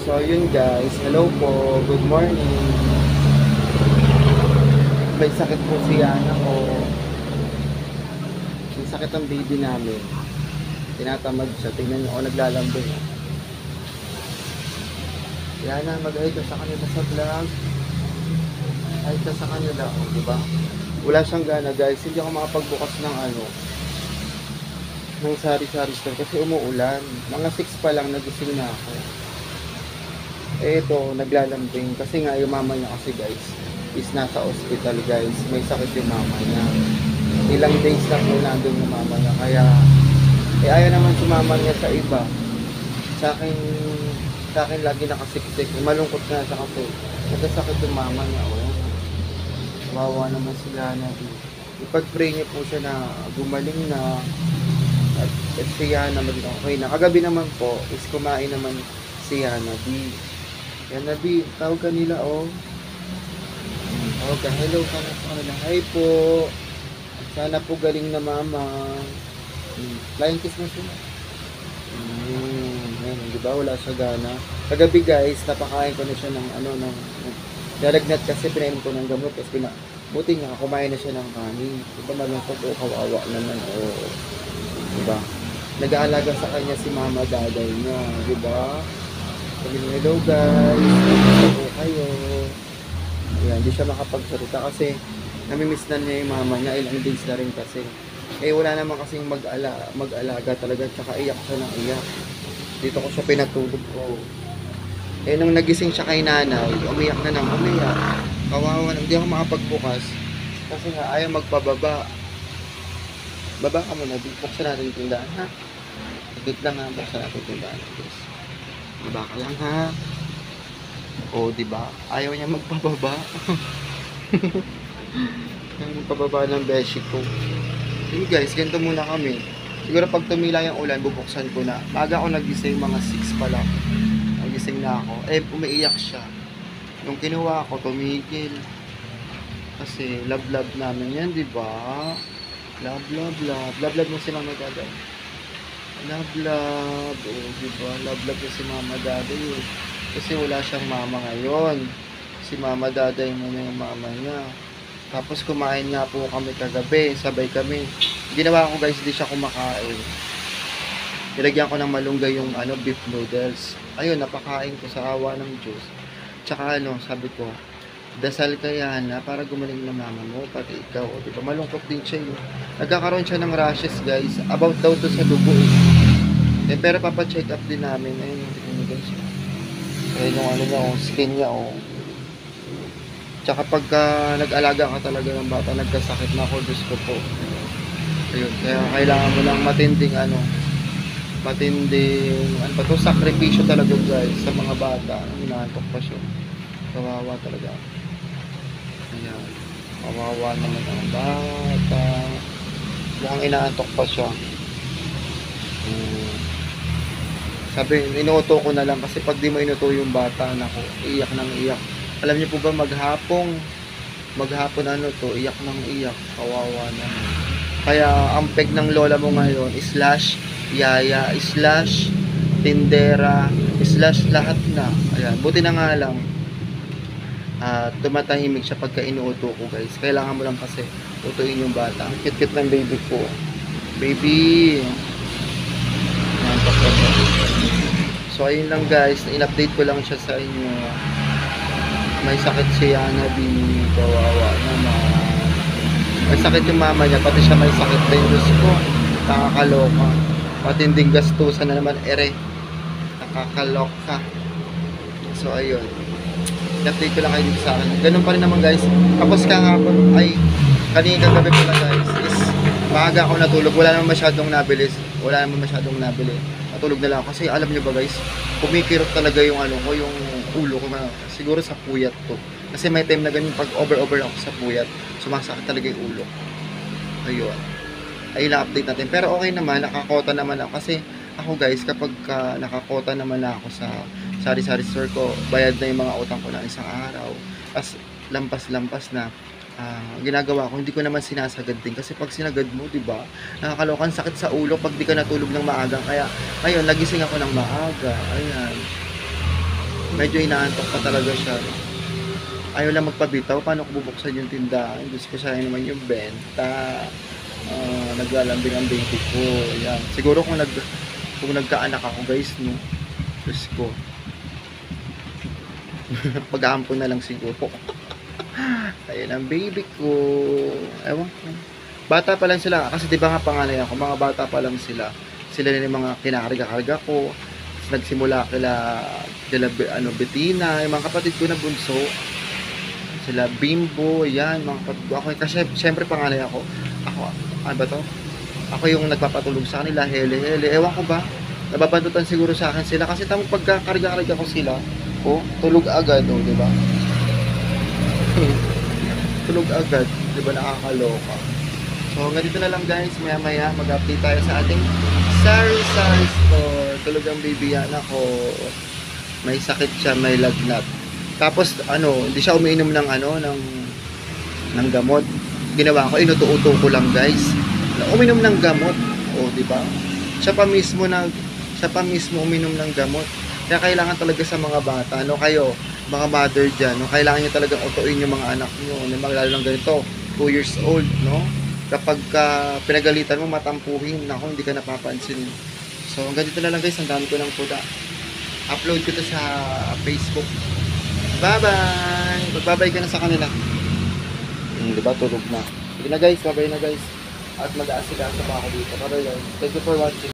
So, yun guys. Hello po. Good morning. May sakit po si Yana ko. May sakit ang baby namin. Tinatamad siya. Tingnan niyo ako naglalambing. Yana, mag-hi ka sa kanila sa vlog. Hi ka sa kanila. O, diba? Wala siyang gana guys. Hindi ako makapagbukas ng ng sari-sari store kasi umuulan. Mga 6 pa lang nagising na ako. Ito, naglalambing kasi nga yung mama niya kasi guys is nasa hospital guys. May sakit yung mama niya. Ilang days na po nandun yung mama niya. Kaya, ayaw naman sumama niya sa iba. Sa akin lagi nakasiksik. Malungkot nga siya kasi nagkasakit yung mama niya. Oh. Wawa naman sila na. Ipag-pray niyo po siya na gumaling na at siya na maging okay na. Kagabi naman po is kumain naman si Yana B. Yana B, tawag ka nila oh. Tawag ka, hello ka na sa kanila. Hi po. Sana po galing na mama. Flying kiss mo sila. Di ba? Wala siya gana. Kagabi guys, napakain ko na siya ng dalagnat kasi pinainom ko ng gamot. Tapos buti nga, kumain na siya ng kanin. Diba malungkot o kawawa naman o. Diba? Nag-aalaga sa kanya si mama daday niya. Diba? Sabi niya, hello guys. Hello kayo. Ayan, hindi siya makapagsalita kasi namimiss na niya yung mama niya. Ilang days na rin kasi. Wala naman kasing mag-alaga talaga. Tsaka iyak siya ng iyak. Dito ko siya pinatulog ko. Nung nagising siya kay nanay, umiyak na nang umiyak. Kawawa na, hindi ako makapagbukas. Kasi nga, ayaw magpababa. Baba ka muna, buksan natin yung tindahan, ha? Saglit lang ha, buksan natin yung tindahan. Baba ka lang, ha? O, diba? Ayaw niya magpababa. Ayaw magpababa ng beshi ko. Hey guys, ganito muna kami. Siguro pag tumila yung ulan, bubuksan ko na. Maaga ako nagising, mga 6 pa lang. Nagising na ako. Umiiyak siya. Nung kinuha ko, tumigil. Kasi love-love namin yan, diba? Love mo si Mama Daday. Love. Oh, diba? Love mo si Mama Daday. Kasi wala siyang mama ngayon. Si Mama Daday mo na yung mama niya. Tapos kumain nga po kami kagabi. Sabay kami. Ginawa ko guys, hindi siya kumakain. Nilagyan ko ng malunggay yung beef noodles. Ayun, napakain ko sa awa ng Diyos. Tsaka sabi ko, dasal ka yan para gumaling na mama mo, pati ikaw. Diba? Malungkot din siya yun. Nagkakaroon siya ng rashes guys. About daw to sa dugo pero papacheck up din namin. Ayun yung guys. Ayun yung niya, skin niya Tsaka pagka nag-alaga ka talaga ng bata, nagkasakit na ako, Diyos ko po. Ayun, kaya kailangan mo lang matinding sakripisyo talaga guys sa mga bata. Hinahantok pa siya. Kawawa talaga. Ayan. Kawawa naman ang bata. Mukhang inaantok pa siya. Sabi, inuuto ko na lang kasi pag di mo inuto yung bata, naku, iyak nang iyak. Alam niyo po ba maghapon iyak nang iyak. Kawawa naman. Kaya ang peg ng lola mo ngayon /yaya /tindera lahat na. Ayan, buti na nga lang tumatahimik siya pagka inuuto ko guys. Kailangan mo lang kasi utuin yung bata. Cute ng baby ko. Baby. So ayun lang guys, in-update ko lang siya sa inyo. May sakit si Yana B. Kawawa naman. May sakit yung mama niya, pati siya may sakit din. Diyos ko, nakakaloka. Matinding gastusan na naman, nakakaloka. So ayun, update ko lang kayo dito sa akin. Ganun pa rin naman guys. Tapos kahapon, kanina kagabi ko lang guys, is maaga ako natulog. Wala naman masyadong nabili. Natulog na lang ako. Kasi alam nyo ba guys, kumikirot talaga yung yung ulo ko. Siguro sa puyat to. Kasi may time na ganun pag over ako sa puyat, sumasakit talaga yung ulo. Ayun. Ayun na update natin. Pero okay naman, nakakota naman ako. Kasi ako guys, kapag nakakota naman ako sa sari-sari store ko, bayad na yung mga utang ko na isang araw. As lampas-lampas na ginagawa ko, hindi ko naman sinasagad din. Kasi pag sinagad mo, di ba, nakakalokan, sakit sa ulo pag di ka natulog ng maaga. Kaya, ngayon, nagising ako ng maaga. Ayan. medyo inaantok pa talaga siya. Ayaw lang magpabitaw, paano ko bubuksan yung tindahan? Diyos ko, sayang naman yung benta. Naglalambing ang baby ko. Yan. Siguro kung nagkaanak ako guys, no? Diyos ko. Pag-aampon na lang siguro. Ayun ang baby ko. Ewan ko. Bata pa lang sila. Kasi di ba nga panganay ako, mga bata pa lang sila. Sila na yung mga kinakarga-karga ko. Nagsimula Bettina, yung mga kapatid ko na bunso. Sila Bimbo, yan, mga kapatid ko. Ako, kasi syempre panganay ako. Ano ba to? Ako yung nagpapatulog sa kanila, hele-hele. Ewan ko ba? Nababantutan siguro sa akin sila. Kasi tamang pagkakarga-karga ko sila, tulog agad, di ba? Tulog agad, di ba, nakakaloka. So, ganito na lang guys, maya-maya mag-update tayo sa ating sari-sari store. Tulog ang baby yan ako. May sakit siya, may lagnat. Tapos, hindi siya umiinom ng gamot. Ginawa ko, inuto-uto ko lang guys. Uminom ng gamot. Di ba? Siya pa mismo uminom ng gamot. Kaya kailangan talaga sa mga bata, kayo, mga mother dyan, kailangan nyo talagang utuin yung mga anak nyo, lalo lang ganito, 2 years old, kapag pinagalitan mo, matampuhin, hindi ka napapansin. So, ganito na lang guys, ang dami ko ng puda. Upload ko to sa Facebook. Bye-bye! Magbabay ka na sa kanila. Diba, tulog na. Sige na guys, bye-bye na guys. At mag-aasikaso pa ako dito. Bye-bye guys. Thank you for watching.